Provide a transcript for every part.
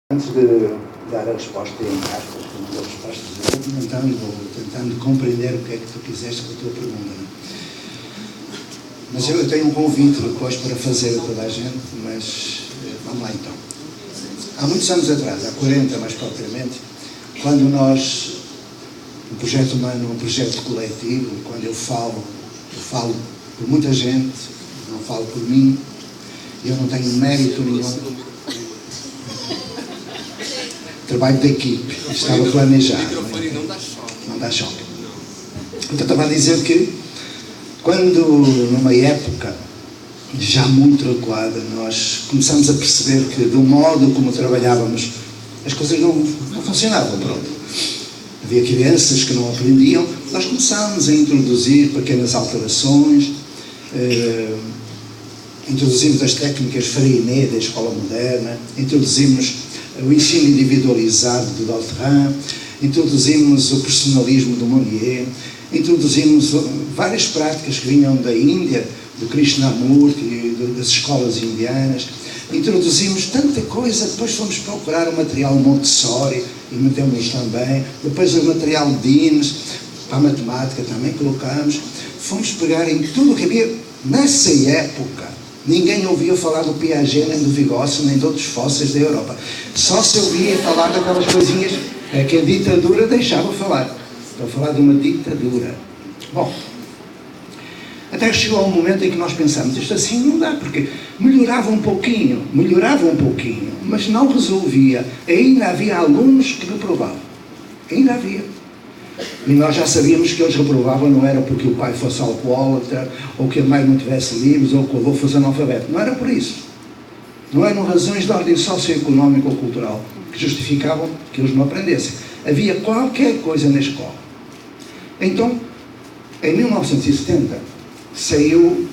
Antes de dar a resposta em aspas, que não dou respostas, vou tentando compreender o que é que tu quiseste com a tua pergunta. Mas eu tenho um convite depois para fazer a toda a gente, mas vamos lá então. Há muitos anos atrás, há 40 mais propriamente, quando nós, um projeto humano, um projeto coletivo, quando eu falo por muita gente, não falo por mim, eu não tenho mérito nenhum. Trabalho de equipe, estava planejado. Não dá choque. Então estava a dizer que, quando numa época já muito recuada, nós começamos a perceber que do modo como trabalhávamos, as coisas não funcionavam, pronto. Havia crianças que não aprendiam, nós começámos a introduzir pequenas alterações, introduzimos as técnicas Freinet da escola moderna, introduzimos o ensino individualizado de Daltrand, introduzimos o personalismo do Monnier, introduzimos várias práticas que vinham da Índia, do Krishnamurti e das escolas indianas, introduzimos tanta coisa, depois fomos procurar o material Montessori e metemos também, depois o material Dines, para a matemática também colocamos, fomos pegar em tudo o que havia nessa época. Ninguém ouvia falar do Piaget, nem do Vygotsky, nem de outros fósseis da Europa. Só se ouvia falar daquelas coisinhas que a ditadura deixava falar. Estou a falar de uma ditadura. Bom, até chegou um momento em que nós pensámos, isto assim não dá, porque melhorava um pouquinho, mas não resolvia. Ainda havia alunos que reprovavam. Ainda havia. E nós já sabíamos que eles reprovavam, não era porque o pai fosse alcoólatra, ou que a mãe não tivesse livros, ou que o avô fosse analfabeto. Não era por isso. Não eram razões de ordem socioeconómica ou cultural que justificavam que eles não aprendessem. Havia qualquer coisa na escola. Então, em 1970, saiu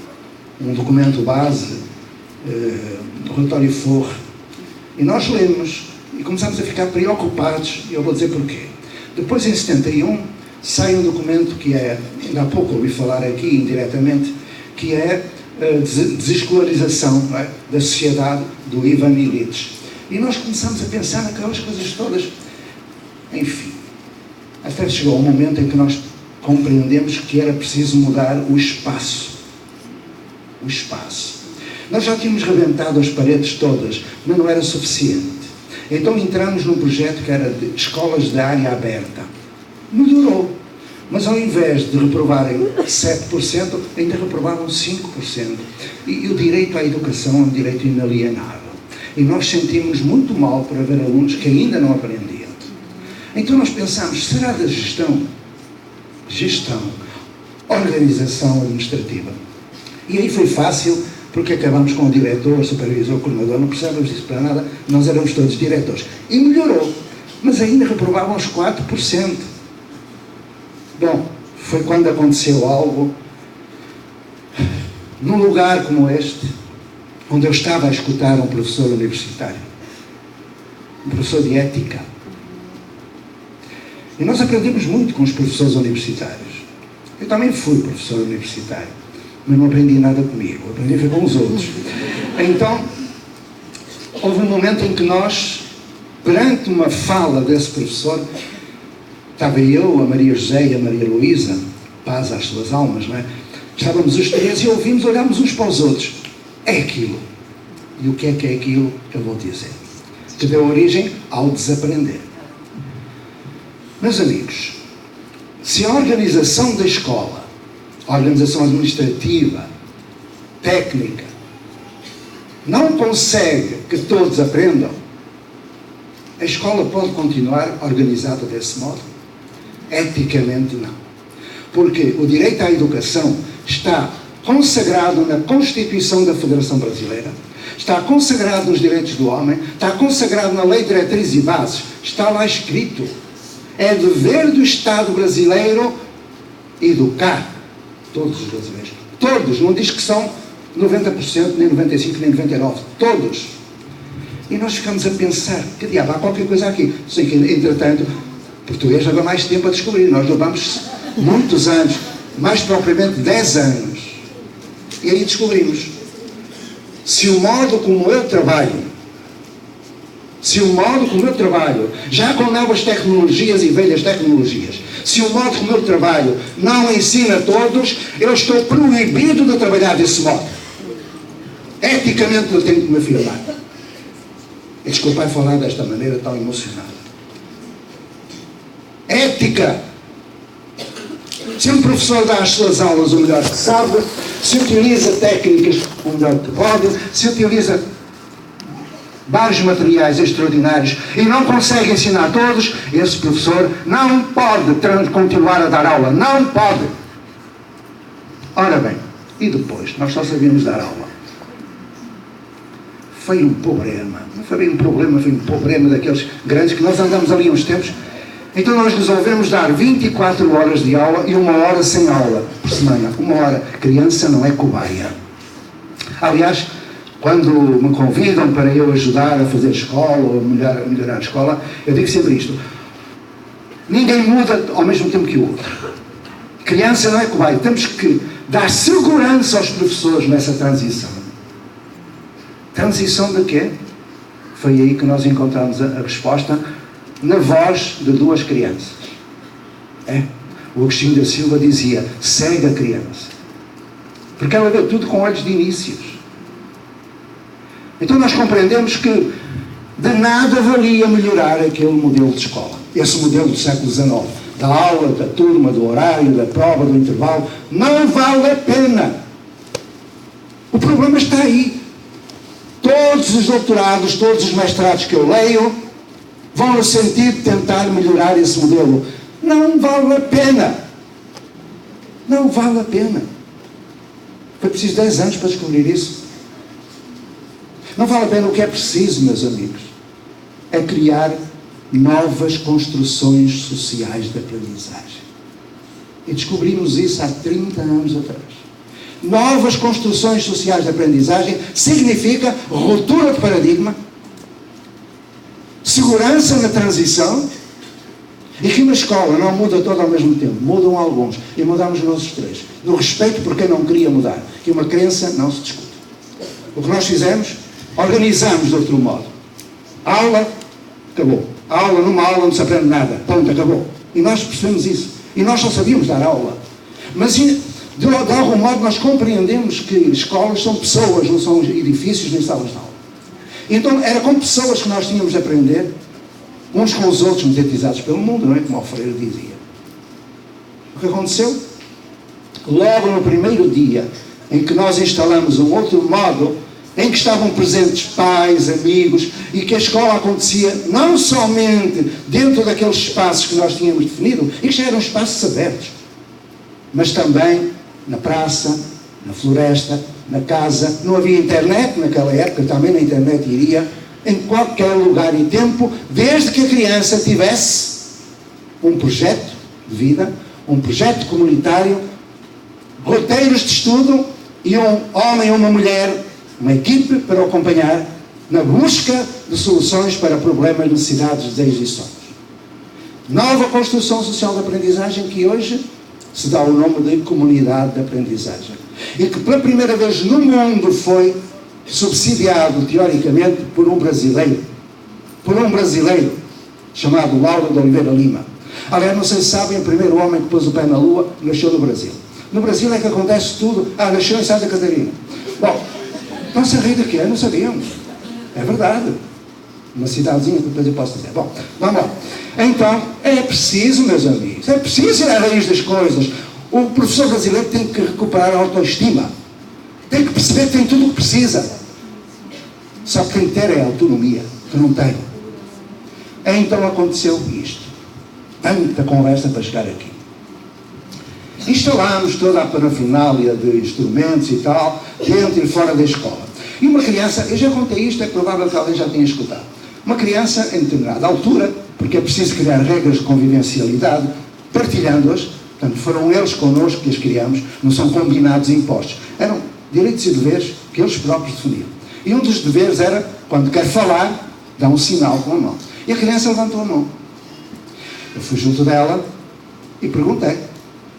um documento base, do relatório Forre, e nós lemos, e começamos a ficar preocupados, e eu vou dizer porquê. Depois, em 71, sai um documento que é, ainda há pouco ouvi falar aqui indiretamente, que é a desescolarização, não é, da sociedade do Ivan Illich. E nós começamos a pensar naquelas coisas todas. Enfim, até chegou um momento em que nós compreendemos que era preciso mudar o espaço. O espaço. Nós já tínhamos rebentado as paredes todas, mas não era suficiente. Então entramos num projeto que era de escolas de área aberta. Melhorou. Mas ao invés de reprovarem 7%, ainda reprovavam 5%. E o direito à educação é um direito inalienável. E nós sentimos muito mal por haver alunos que ainda não aprendiam. Então nós pensámos, será da gestão? Gestão. Organização administrativa. E aí foi fácil, porque acabamos com o diretor, supervisor, coordenador, não precisávamos disso para nada, nós éramos todos diretores. E melhorou, mas ainda reprovavam os 4%. Bom, foi quando aconteceu algo, num lugar como este, onde eu estava a escutar um professor universitário, um professor de ética. E nós aprendemos muito com os professores universitários. Eu também fui professor universitário, mas não aprendi nada comigo, aprendi com os outros. Então, houve um momento em que nós, perante uma fala desse professor, estava eu, a Maria José e a Maria Luísa, paz às suas almas, não é? Estávamos os três e ouvimos, olhámos uns para os outros. É aquilo. E o que é aquilo? Eu vou dizer. Que deu origem ao desaprender. Meus amigos, se a organização da escola, a organização administrativa, técnica, não consegue que todos aprendam, a escola pode continuar organizada desse modo? Eticamente não. Porque o direito à educação está consagrado na Constituição da Federação Brasileira, está consagrado nos direitos do homem, está consagrado na Lei de Diretrizes e Bases, está lá escrito. É dever do Estado brasileiro educar todos os brasileiros. Todos, não diz que são 90%, nem 95%, nem 99%. Todos. E nós ficamos a pensar, que diabo, há qualquer coisa aqui. Sei que, entretanto, português leva mais tempo a descobrir. Nós levamos muitos anos, mais propriamente 10 anos. E aí descobrimos. Se o modo como eu trabalho Se o modo como eu trabalho, já com novas tecnologias e velhas tecnologias, se o modo como eu trabalho não ensina a todos, eu estou proibido de trabalhar desse modo. Eticamente eu tenho que me afirmar. E desculpai falar desta maneira tão emocionada. Ética. Se um professor dá as suas aulas o melhor que sabe, se utiliza técnicas o melhor que pode, se utiliza vários materiais extraordinários e não consegue ensinar a todos, esse professor não pode continuar a dar aula. Não pode. Ora bem, e depois? Nós só sabíamos dar aula. Foi um problema. Não foi bem um problema, foi um problema daqueles grandes que nós andamos ali uns tempos. Então nós resolvemos dar 24 horas de aula e 1 hora sem aula por semana. 1 hora. Criança não é cobaia. Aliás, quando me convidam para eu ajudar a fazer escola ou a melhorar a escola, eu digo sempre isto. Ninguém muda ao mesmo tempo que o outro. Criança não é cobaia. Temos que dar segurança aos professores nessa transição. Transição de quê? Foi aí que nós encontramos a resposta na voz de 2 crianças. O Agostinho da Silva dizia, segue a criança. Porque ela vê tudo com olhos de inícios. Então nós compreendemos que de nada valia melhorar aquele modelo de escola. Esse modelo do século XIX. Da aula, da turma, do horário, da prova, do intervalo. Não vale a pena. O problema está aí. Todos os doutorados, todos os mestrados que eu leio vão no sentido de tentar melhorar esse modelo. Não vale a pena. Não vale a pena. Foi preciso 10 anos para descobrir isso. Não vale a pena. O que é preciso, meus amigos, é criar novas construções sociais de aprendizagem. E descobrimos isso há 30 anos atrás. Novas construções sociais de aprendizagem significa ruptura de paradigma, segurança na transição, e que uma escola não muda toda ao mesmo tempo, mudam alguns, e mudamos nós os 3. No respeito por quem não queria mudar, que uma crença não se discute. O que nós fizemos, organizamos de outro modo. Aula, acabou. Aula, numa aula não se aprende nada, ponto, acabou. E nós percebemos isso. E nós só sabíamos dar aula. Mas de algum modo nós compreendemos que escolas são pessoas, não são edifícios nem salas de aula. Então era com pessoas que nós tínhamos de aprender, uns com os outros, metatizados pelo mundo, não é? Como o Freire dizia. O que aconteceu? Logo no primeiro dia em que nós instalamos um outro modo, em que estavam presentes pais, amigos, e que a escola acontecia não somente dentro daqueles espaços que nós tínhamos definido, e que já eram espaços abertos, mas também na praça, na floresta, na casa. Não havia internet naquela época, também na internet iria, em qualquer lugar e tempo, desde que a criança tivesse um projeto de vida, um projeto comunitário, roteiros de estudo e um homem ou uma mulher, uma equipe para o acompanhar na busca de soluções para problemas, necessidades, desejos e sonhos. Nova construção social de aprendizagem que hoje se dá o nome de comunidade de aprendizagem. E que pela primeira vez no mundo foi subsidiado, teoricamente, por um brasileiro chamado Lauro de Oliveira Lima. Aliás, não sei se sabem, o primeiro homem que pôs o pé na Lua nasceu no Brasil. No Brasil é que acontece tudo. Nasceu em Santa Catarina. Bom, não-se rir de quê? Não sabíamos. É verdade. Uma cidadezinha que depois eu posso dizer. Bom, vamos lá. Então, é preciso, meus amigos, é preciso ir à raiz das coisas. O professor brasileiro tem que recuperar a autoestima. Tem que perceber que tem tudo o que precisa. Só que tem que ter é a autonomia, que não tem. Então aconteceu isto. Tanta conversa para chegar aqui. Instalámos toda a parafernália de instrumentos e tal, dentro e fora da escola. E uma criança, eu já contei isto, é provável que alguém já tenha escutado. Uma criança, em determinada altura, porque é preciso criar regras de convivencialidade, partilhando-as, portanto, foram eles connosco que as criamos, não são combinados e impostos. Eram direitos e deveres que eles próprios definiam. E um dos deveres era, quando quer falar, dá um sinal com a mão. E a criança levantou a mão. Eu fui junto dela e perguntei: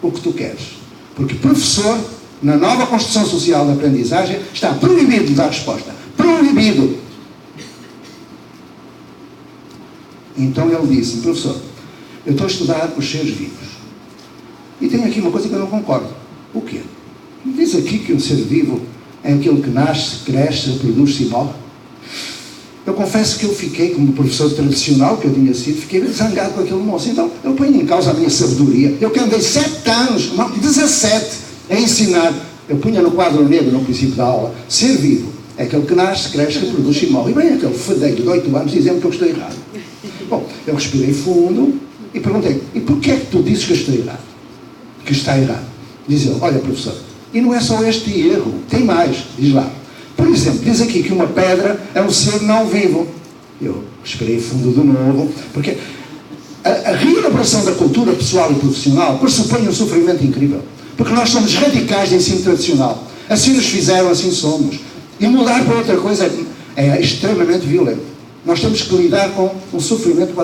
o que tu queres? Porque professor, na nova Constituição Social da Aprendizagem, está proibido de dar resposta. Proibido. Então ele disse-me: professor, eu estou a estudar os seres vivos. E tem aqui uma coisa que eu não concordo. O quê? Diz aqui que um ser vivo é aquele que nasce, cresce, reproduz-se e morre. Eu confesso que eu fiquei, como professor tradicional que eu tinha sido, fiquei zangado com aquele moço. Então, eu ponho em causa a minha sabedoria. Eu que andei 7 anos, não, 17, a ensinar. Eu punha no quadro negro, no princípio da aula, ser vivo é aquele que nasce, cresce, reproduz e morre. E bem aquele fedeiro de 8 anos dizendo que eu estou errado. Bom, eu respirei fundo e perguntei: e porquê é que tu dizes que eu estou errado? Que está errado? Diz ele: olha, professor, e não é só este erro, tem mais. Diz lá. Por exemplo, diz aqui que uma pedra é um ser não vivo. Eu respirei fundo de novo, porque a reelaboração da cultura pessoal e profissional pressupõe um sofrimento incrível. Porque nós somos radicais de ensino tradicional. Assim nos fizeram, assim somos. E mudar para outra coisa é extremamente violento. Nós temos que lidar com um sofrimento que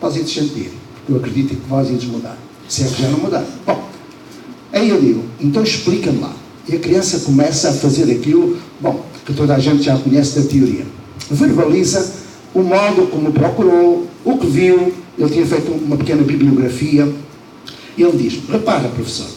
vós ides sentir. Porque eu acredito que vós ides mudar. Se é que já não mudar. Bom, aí eu digo: então explica-me lá. E a criança começa a fazer aquilo, bom, que toda a gente já conhece da teoria. Verbaliza o modo como procurou, o que viu. Ele tinha feito uma pequena bibliografia. E ele diz: repara, professor,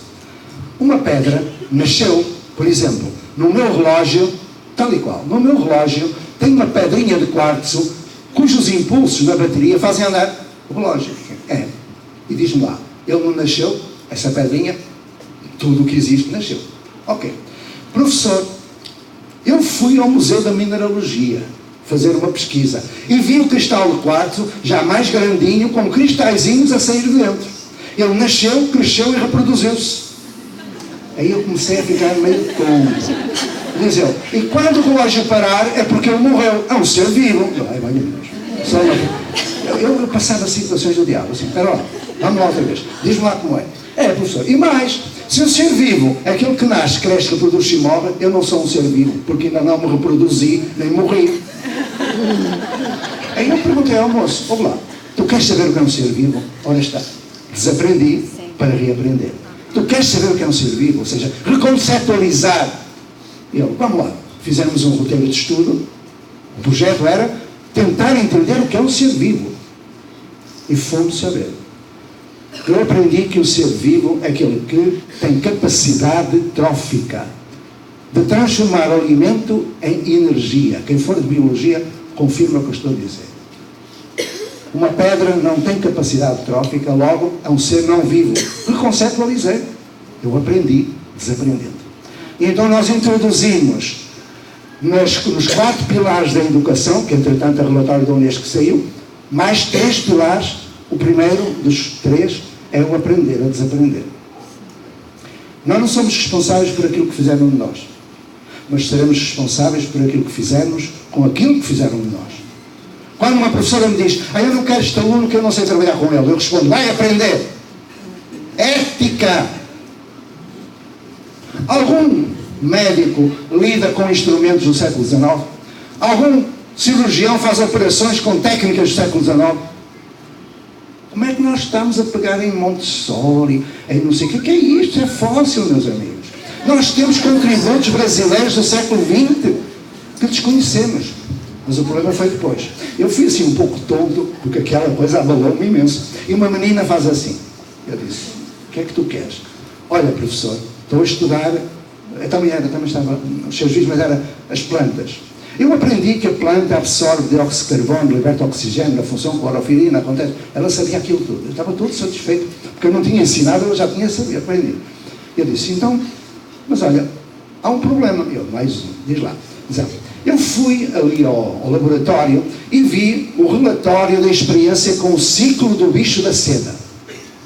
uma pedra nasceu, por exemplo, no meu relógio, tal e qual. No meu relógio tem uma pedrinha de quartzo cujos impulsos na bateria fazem andar o relógio. É. E diz-me lá: ele não nasceu, essa pedrinha, tudo o que existe nasceu. Ok. Professor, eu fui ao Museu da Mineralogia fazer uma pesquisa e vi o cristal de quartzo já mais grandinho, com cristalzinhos a sair de dentro. Ele nasceu, cresceu e reproduziu-se. Aí eu comecei a ficar meio tonto. Diz ele: e quando o relógio parar é porque ele morreu. É um ser vivo. Eu passava situações do diabo assim: espera lá, vamos lá outra vez, diz-me lá como é. É, professor, e mais, se o ser vivo é aquele que nasce, cresce, reproduz e morre, eu não sou um ser vivo, porque ainda não me reproduzi, nem morri. Aí eu perguntei ao moço: vamos lá, tu queres saber o que é um ser vivo? Ora está, desaprendi para reaprender. Tu queres saber o que é um ser vivo? Ou seja, reconceptualizar. E eu: vamos lá, fizemos um roteiro de estudo. O projeto era tentar entender o que é um ser vivo. E fomos saber. Eu aprendi que o ser vivo é aquele que tem capacidade trófica de transformar o alimento em energia. Quem for de biologia confirma o que eu estou a dizer. Uma pedra não tem capacidade trófica, logo é um ser não vivo. Reconceptualizei. Eu aprendi desaprendendo. E então nós introduzimos nos 4 pilares da educação, que entretanto é o relatório da Unesco que saiu, mais 3 pilares. O primeiro dos 3 é o aprender a desaprender. Nós não somos responsáveis por aquilo que fizeram de nós, mas seremos responsáveis por aquilo que fizermos com aquilo que fizeram de nós. Quando uma professora me diz: eu não quero este aluno que eu não sei trabalhar com ele, eu respondo: vai aprender. Ética. Algum médico lida com instrumentos do século XIX? Algum cirurgião faz operações com técnicas do século XIX? Como é que nós estamos a pegar em Montessori, em não sei o que é isto? É fóssil, meus amigos. Nós temos contributos brasileiros do século XX que desconhecemos. Mas o problema foi depois. Eu fui assim um pouco tonto, porque aquela coisa abalou-me imenso. E uma menina faz assim. Eu disse: o que é que tu queres? Olha, professor, estou a estudar. Também estava os seus vídeos, mas era as plantas. Eu aprendi que a planta absorve dióxido de carbono, liberta oxigênio, a função clorofilina acontece. Ela sabia aquilo tudo. Eu estava todo satisfeito, porque eu não tinha ensinado, ela já tinha sabido, aprendido. Eu disse: então, mas olha, há um problema. Eu: mais um, diz lá. Eu fui ali ao laboratório e vi o relatório da experiência com o ciclo do bicho da seda.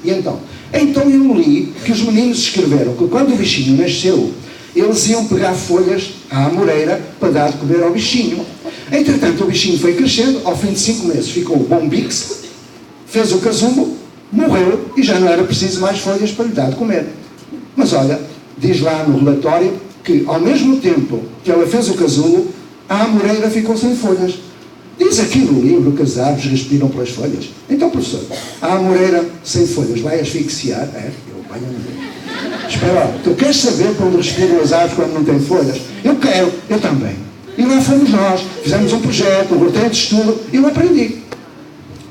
E então eu li que os meninos escreveram que quando o bichinho nasceu, eles iam pegar folhas à amoreira para dar de comer ao bichinho. Entretanto, o bichinho foi crescendo, ao fim de 5 meses ficou bombix, fez o casumbo, morreu e já não era preciso mais folhas para lhe dar de comer. Mas olha, diz lá no relatório que ao mesmo tempo que ela fez o casulo, a amoreira ficou sem folhas. Diz aqui no livro que as aves respiram pelas folhas. Então, professor, a amoreira sem folhas vai asfixiar? É, eu banho no... Espera lá, tu queres saber para onde respiram as aves quando não têm folhas? Eu quero, eu também. E lá fomos nós, fizemos um projeto, um roteiro de estudo, e eu aprendi.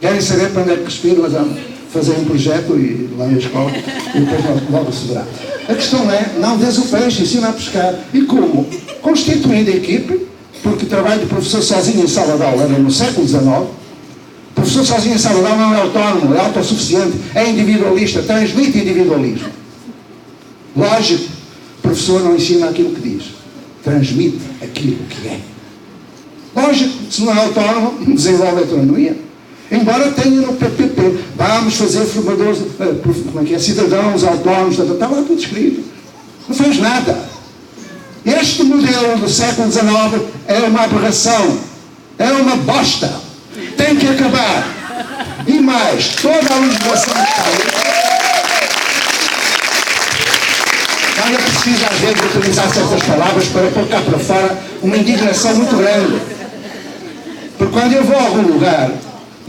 Querem saber para onde é que respiro? Nós vamos fazer um projeto e lá na escola e depois logo se verá. A questão é, não des o peixe, ensina a pescar. E como? Constituindo a equipe, porque o trabalho do professor sozinho em sala de aula era no século XIX. O professor sozinho em sala de aula não é autónomo, é autossuficiente, é individualista, transmite individualismo. Lógico, o professor não ensina aquilo que diz, transmite aquilo que é. Lógico, se não é autónomo, desenvolve a autonomia. Embora tenha no PPP, vamos fazer formadores, cidadãos autónomos, está lá tudo escrito. Não faz nada. Este modelo do século XIX é uma aberração, é uma bosta. Tem que acabar. E mais, toda a legislação que está aí. Não é preciso às vezes utilizar certas palavras para pôr cá para fora uma indignação muito grande. Porque quando eu vou a algum lugar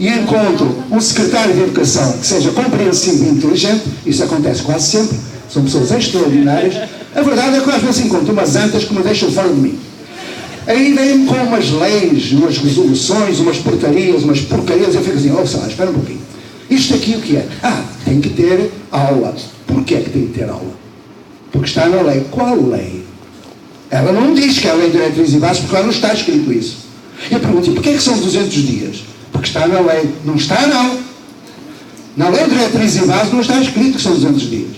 e encontro um secretário de Educação que seja compreensivo e inteligente, isso acontece quase sempre, são pessoas extraordinárias, a verdade é que às vezes encontro umas antas que me deixam fora de mim. Aí vêm com umas leis, umas resoluções, umas porcarias, eu fico assim, ouça lá, espera um pouquinho. Isto aqui o que é? Tem que ter aula. Porquê é que tem que ter aula? Porque está na lei. Qual lei? Ela não diz que é a lei de diretriz e bases, porque lá não está escrito isso. Eu pergunto, porquê é que são 200 dias? Porque está na lei. Não está, não. Na lei de diretriz e bases não está escrito que são 200 dias.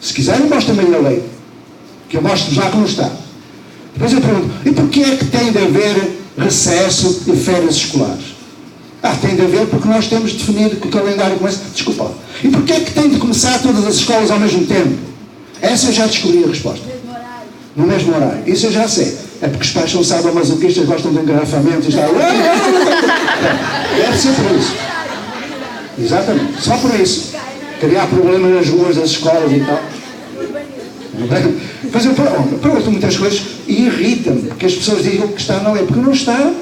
Se quiserem, mostra também a lei. Que eu mostro já que não está. Depois eu pergunto, e porquê é que tem de haver recesso e férias escolares? Tem de haver porque nós temos definido que o calendário começa... Desculpa. E porquê é que tem de começar todas as escolas ao mesmo tempo? Essa eu já descobri a resposta. No mesmo horário. Isso eu já sei. É porque os pais são sadomasoquistas, gostam de engarrafamento e está... Deve ser por isso. Exatamente. Só por isso. Criar problemas nas ruas das escolas e tal. Mas eu pergunto muitas coisas e irrita-me porque as pessoas digam que está na lei, porque não está.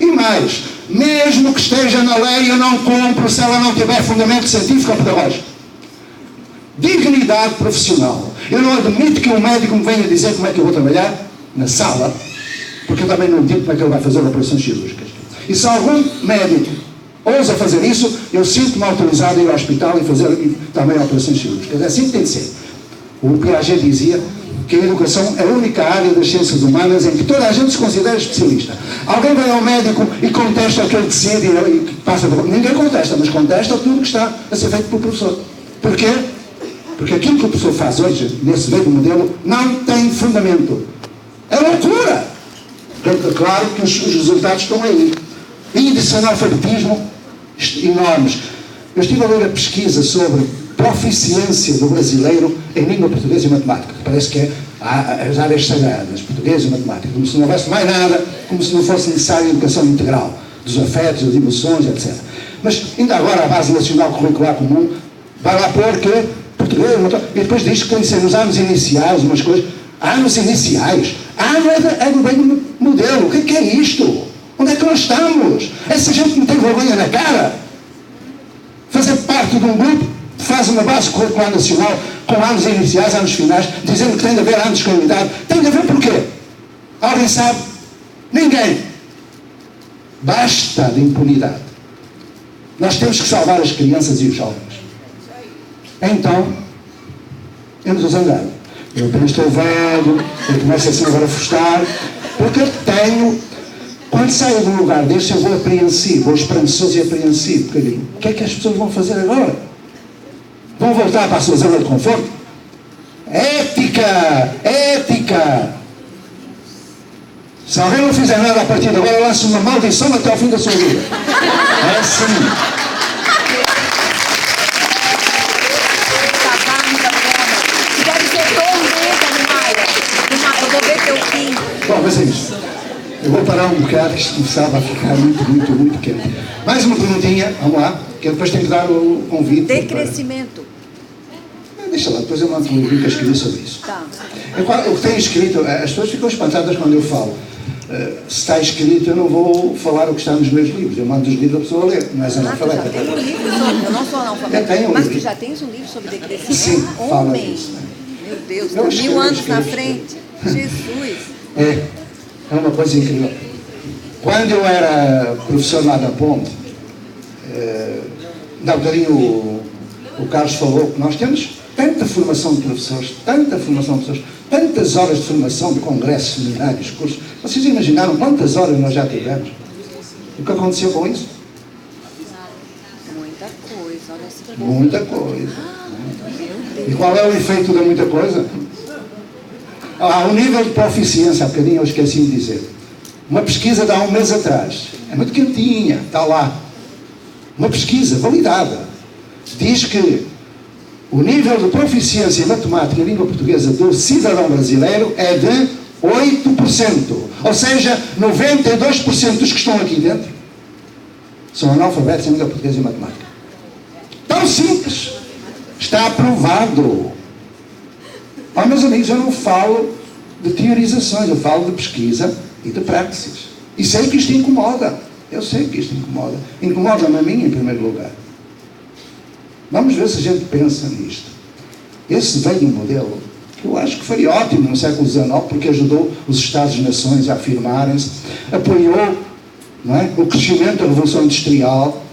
E mais, mesmo que esteja na lei, eu não cumpro se ela não tiver fundamento científico ou pedagógico. Dignidade profissional. Eu não admito que um médico me venha dizer como é que eu vou trabalhar na sala, porque eu também não digo como é que ele vai fazer operações cirúrgicas. E se algum médico ousa fazer isso, eu sinto-me autorizado a ir ao hospital e fazer também operações cirúrgicas. É assim que tem de ser. O Piaget dizia que a educação é a única área das ciências humanas em que toda a gente se considera especialista. Alguém vai ao médico e contesta o que ele decide e passa por... Ninguém contesta, mas contesta tudo que está a ser feito pelo professor. Porquê? Porque aquilo que o professor faz hoje, nesse velho modelo, não tem fundamento. É loucura! Claro que os resultados estão aí. Índice de analfabetismo enormes. Eu estive a ler a pesquisa sobre proficiência do brasileiro em língua portuguesa e matemática, que parece que é as áreas sagradas, português e matemática, como se não houvesse mais nada, como se não fosse necessária a educação integral, dos afetos, das emoções, etc. Mas ainda agora a Base Nacional Curricular Comum vai lá pôr que português, e depois diz que tem que ser nos anos iniciais, umas coisas. Anos iniciais? É do bem modelo. O que é isto? Onde é que nós estamos? Essa gente não tem vergonha na cara? Fazer parte de um grupo que faz uma base curricular nacional com anos iniciais, anos finais, dizendo que tem de haver anos de escolaridade. Tem de haver porquê? Alguém sabe? Ninguém. Basta de impunidade. Nós temos que salvar as crianças e os jovens. Então, eu não estou zangado. Eu apenas estou velho, eu começo assim agora a frustrar, porque eu tenho... Quando saio de um lugar deste, eu vou apreensivo, vou esperançoso e apreensivo, porque eu digo, o que é que as pessoas vão fazer agora? Vão voltar para a sua zona de conforto? Ética! Ética! Se alguém não fizer nada a partir de agora, lança uma maldição até ao fim da sua vida. É assim. Bom, mas é isso. Eu vou parar um bocado, que isto começava a ficar muito quente. Mais uma perguntinha, vamos lá, que eu depois tenho que dar o convite. Decrescimento. Deixa lá, depois eu mando um livro que eu escrevi sobre isso. Tá. Eu tenho escrito, as pessoas ficam espantadas quando eu falo. Se está escrito, eu não vou falar o que está nos meus livros. Eu mando os livros a pessoa ler, não és analfabeta. Tem um livro sobre, eu não sou analfabeta, mas tu já tens um livro sobre decrescimento? Sim, fala Homem, disso. meu Deus, está 1000 anos na frente. Jesus. É uma coisa incrível. Quando eu era professor lá da Ponte, Há bocadinho o Carlos falou que nós temos tanta formação de professores, tantas horas de formação de congressos, seminários, cursos. Vocês imaginaram quantas horas nós já tivemos? E o que aconteceu com isso? Muita coisa, olha esse povo. Muita coisa. E qual é o efeito da muita coisa? O nível de proficiência, há bocadinho eu esqueci de dizer. Uma pesquisa de há um mês atrás, é muito quentinha, está lá. Uma pesquisa validada. Diz que o nível de proficiência em matemática e língua portuguesa do cidadão brasileiro é de 8%. Ou seja, 92% dos que estão aqui dentro são analfabetos em língua portuguesa e matemática. Tão simples. Está aprovado. Meus amigos, eu não falo de teorizações, eu falo de pesquisa e de praxis. E sei que isto incomoda. Eu sei que isto incomoda. Incomoda-me a mim, em primeiro lugar. Vamos ver se a gente pensa nisto. Esse velho modelo, que eu acho que faria ótimo no século XIX, porque ajudou os Estados-nações a afirmarem-se, apoiou, não é, o crescimento da Revolução Industrial,